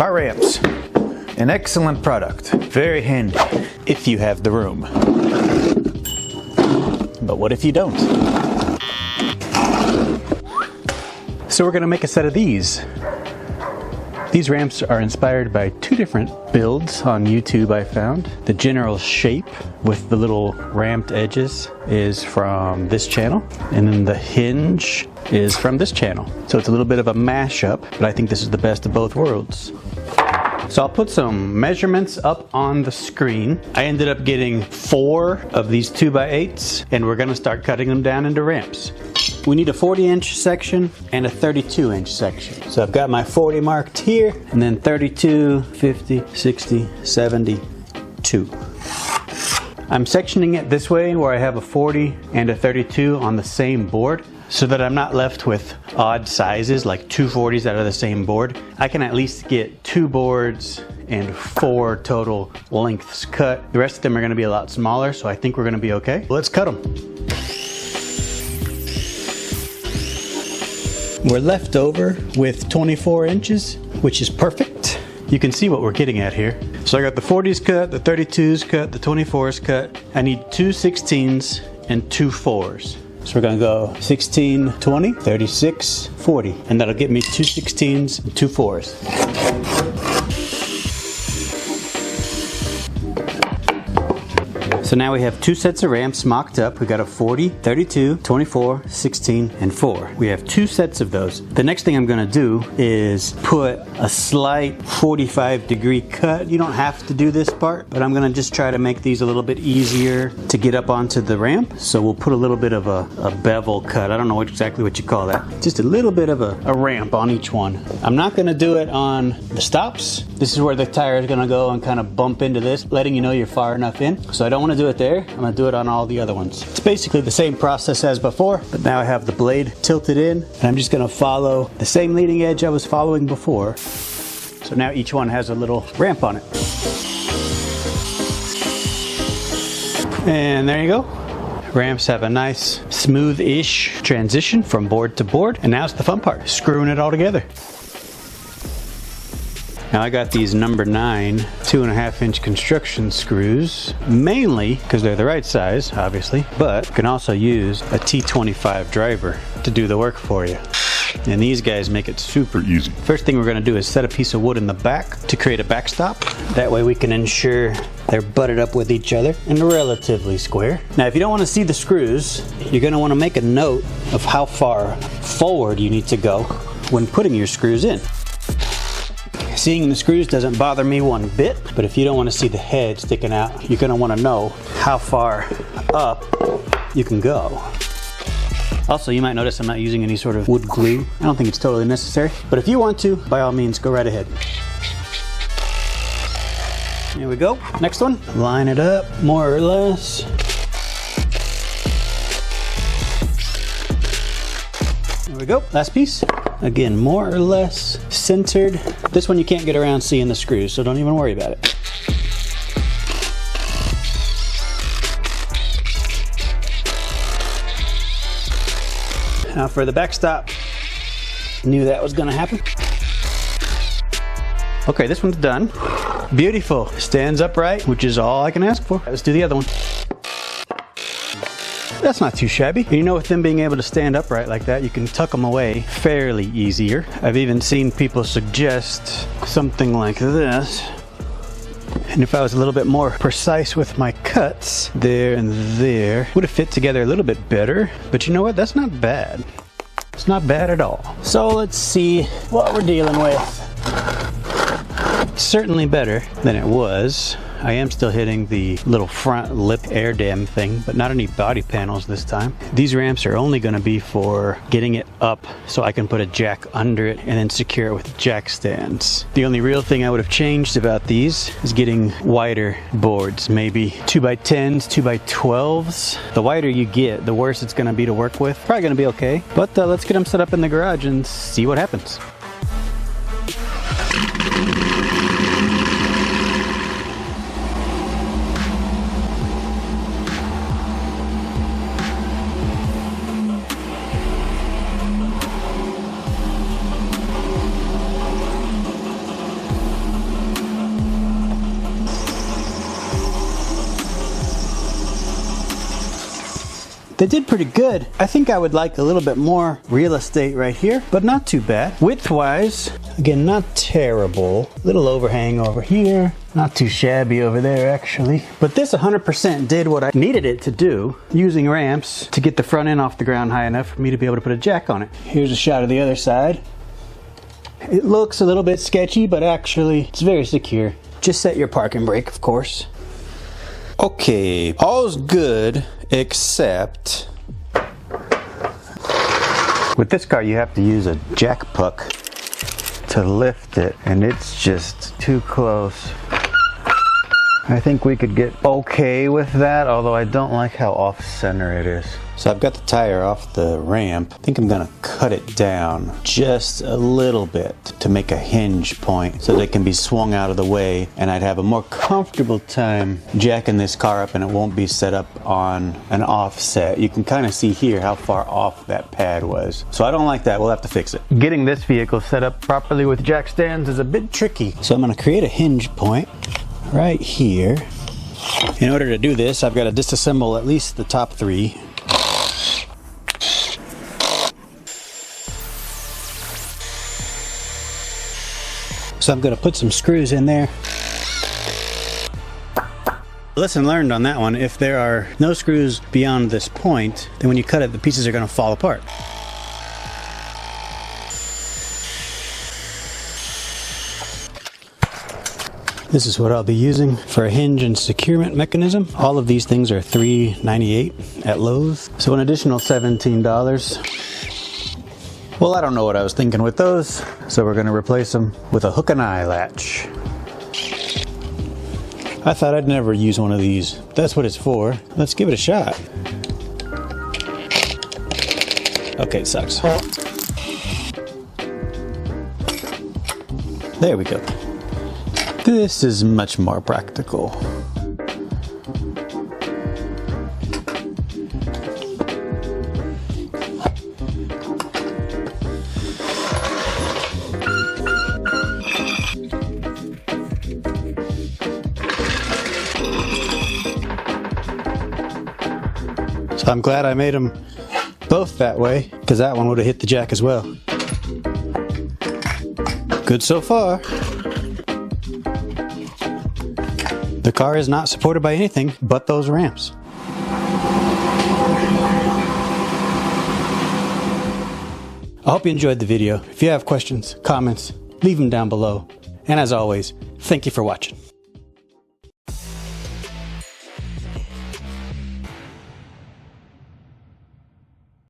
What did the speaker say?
Car ramps, an excellent product, very handy if you have the room. But what if you don't? So we're gonna make a set of these. These ramps are inspired by two different builds on YouTube I found. The general shape with the little ramped edges is from this channel, and then the hinge is from this channel. So it's a little bit of a mashup, but I think this is the best of both worlds. So I'll put some measurements up on the screen. I ended up getting 4 of these 2x8s, and we're gonna start cutting them down into ramps. We need a 40-inch section and a 32-inch section. So I've got my 40 marked here, and then 32, 50, 60, 72. I'm sectioning it this way where I have a 40 and a 32 on the same board, so that I'm not left with odd sizes like 2 40s out of the same board. I can at least get 2 boards and 4 total lengths cut. The rest of them are gonna be a lot smaller, so I think we're gonna be okay. Let's cut them. We're left over with 24 inches, which is perfect. You can see what we're getting at here. So I got the 40s cut, the 32s cut, the 24s cut. I need 2 16s and 2 4s. So we're gonna go 16, 20, 36, 40. And that'll get me 2 16s and 2 4s. So now we have 2 sets of ramps mocked up. We got a 40, 32, 24, 16, and 4. We have 2 sets of those. The next thing I'm gonna do is put a slight 45-degree cut. You don't have to do this part, but I'm gonna just try to make these a little bit easier to get up onto the ramp. So we'll put a little bit of a bevel cut. I don't know exactly what you call that. Just a little bit of a ramp on each one. I'm not gonna do it on the stops. This is where the tire is gonna go and kind of bump into this, letting you know you're far enough in. So I don't wanna do it there. I'm gonna do it on all the other ones. It's basically the same process as before, but now I have the blade tilted in, and I'm just gonna follow the same leading edge I was following before. So now each one has a little ramp on it. And there you go. Ramps have a nice smooth-ish transition from board to board, and now it's the fun part, screwing it all together. Now I got these number 9 2.5-inch construction screws, mainly because they're the right size, obviously, but you can also use a T25 driver to do the work for you. And these guys make it super easy. First thing we're gonna do is set a piece of wood in the back to create a backstop. That way we can ensure they're butted up with each other and relatively square. Now if you don't wanna see the screws, you're gonna wanna make a note of how far forward you need to go when putting your screws in. Seeing the screws doesn't bother me one bit, but if you don't want to see the head sticking out, you're going to want to know how far up you can go. Also, you might notice I'm not using any sort of wood glue. I don't think it's totally necessary, but if you want to, by all means, go right ahead. Here we go. Next one. Line it up, more or less. There we go. Last piece. Again, more or less centered. This one you can't get around seeing the screws, so don't even worry about it. Now for the backstop, knew that was gonna happen. Okay, this one's done. Beautiful, stands upright, which is all I can ask for. Let's do the other one. That's not too shabby. You know, with them being able to stand upright like that, you can tuck them away fairly easier. I've even seen people suggest something like this. And if I was a little bit more precise with my cuts, there and there, would have fit together a little bit better. But you know what? That's not bad. It's not bad at all. So let's see what we're dealing with. It's certainly better than it was. I am still hitting the little front lip air dam thing, but not any body panels this time. These ramps are only going to be for getting it up so I can put a jack under it and then secure it with jack stands. The only real thing I would have changed about these is getting wider boards, maybe 2x10s, 2x12s. The wider you get, the worse it's going to be to work with. Probably going to be okay, but let's get them set up in the garage and see what happens. They did pretty good. I think I would like a little bit more real estate right here, but not too bad. Width-wise, again, not terrible. Little overhang over here. Not too shabby over there, actually. But this 100% did what I needed it to do, using ramps to get the front end off the ground high enough for me to be able to put a jack on it. Here's a shot of the other side. It looks a little bit sketchy, but actually it's very secure. Just set your parking brake, of course. Okay, all's good, except with this car you have to use a jack puck to lift it, and it's just too close. I think we could get okay with that, although I don't like how off-center it is. So I've got the tire off the ramp. I think I'm gonna cut it down just a little bit to make a hinge point so that it can be swung out of the way, and I'd have a more comfortable time jacking this car up, and it won't be set up on an offset. You can kind of see here how far off that pad was. So I don't like that. We'll have to fix it. Getting this vehicle set up properly with jack stands is a bit tricky. So I'm gonna create a hinge point right here. In order to do this, I've got to disassemble at least the top three. So I'm going to put some screws in there. Lesson learned on that one: if there are no screws beyond this point, then when you cut it, the pieces are going to fall apart. This is what I'll be using for a hinge and securement mechanism. All of these things are $3.98 at Lowe's, so an additional $17. Well, I don't know what I was thinking with those, so we're going to replace them with a hook and eye latch. I thought I'd never use one of these. That's what it's for. Let's give it a shot. Okay, it sucks. There we go. This is much more practical. So I'm glad I made them both that way, because that one would have hit the jack as well. Good so far. The car is not supported by anything but those ramps. I hope you enjoyed the video. If you have questions, comments, leave them down below. And as always, thank you for watching.